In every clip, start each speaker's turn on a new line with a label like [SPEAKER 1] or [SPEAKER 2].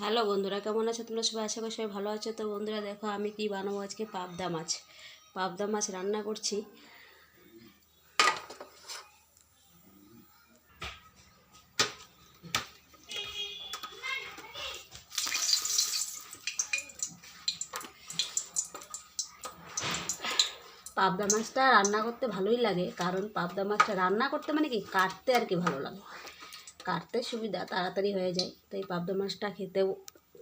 [SPEAKER 1] Hello বন্ধুরা, কেমন আছো তোমরা সবাই? আশা করি সবাই ভালো আছো। তো বন্ধুরা দেখো আমি কি বানাবো আজকে। পাবদা মাছ রান্না করছি। পাবদা মাছটা রান্না করতে ভালোই লাগে, কারণ পাবদা মাছটা রান্না করতে মানে কি কাটতে আর কি ভালো লাগে, কাটতে সুবিধা, তাড়াতাড়ি হয়ে যায়। তো এই পাবদা মাছটা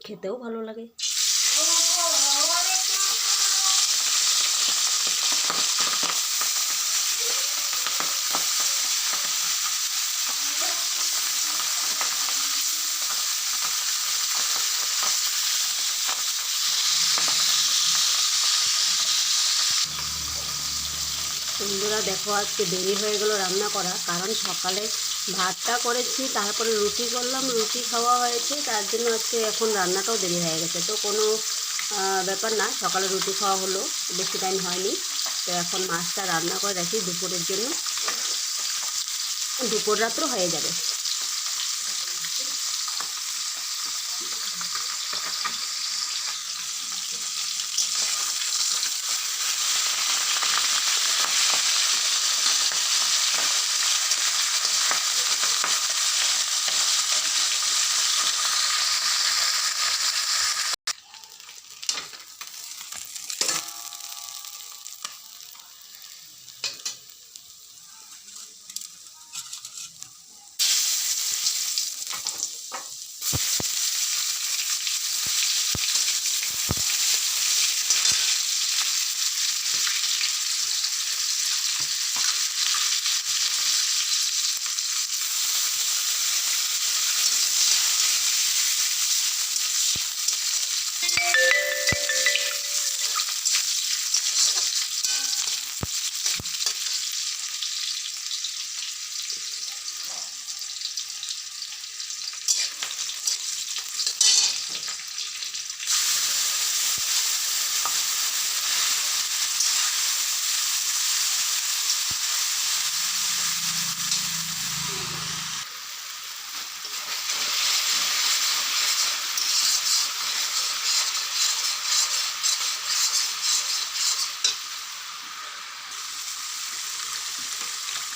[SPEAKER 1] খেতেও ভালো লাগে। বন্ধুরা দেখো আজকে দেরি হয়ে গেল রান্না করা, কারণ সকালে ভাতটা করেছি, তারপরে রুটি করলাম, রুটি খাওয়া হয়েছে, তার জন্য আজকে এখন রান্নাটাও দেরি হয়ে গেছে। তো কোনো ব্যাপার না, সকালে রুটি খাওয়া হলো, বেশি টাইম হয়নি। তো এখন মাছটা রান্না করে রাখি দুপুরের জন্য, দুপুর রাত্র হয়ে যাবে।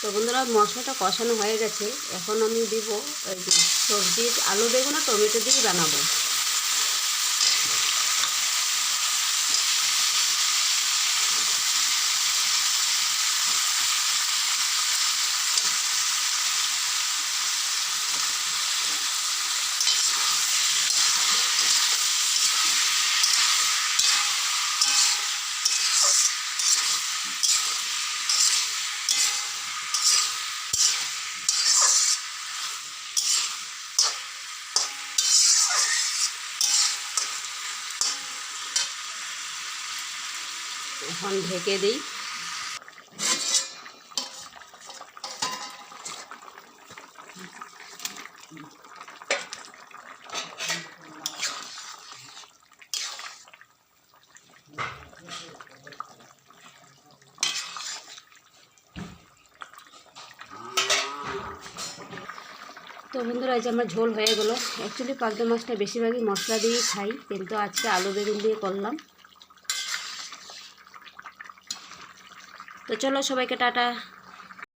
[SPEAKER 1] তো বন্ধুরা মশলাটা কষানো হয়ে গেছে, এখন আমি দিব ওই যে সবজি, আলু বেগুন আর টমেটো দিয়ে বানাবো। এখন ঢেকে দিই। তো বন্ধুরা এই যে আমার ঝোল হয়ে গেলো। অ্যাকচুয়ালি পাবদা মাছটা বেশিরভাগই মশলা দিয়েই খাই, কিন্তু আজকে আলু বেগুন দিয়ে করলাম। তো চলো সবাইকে টাটা।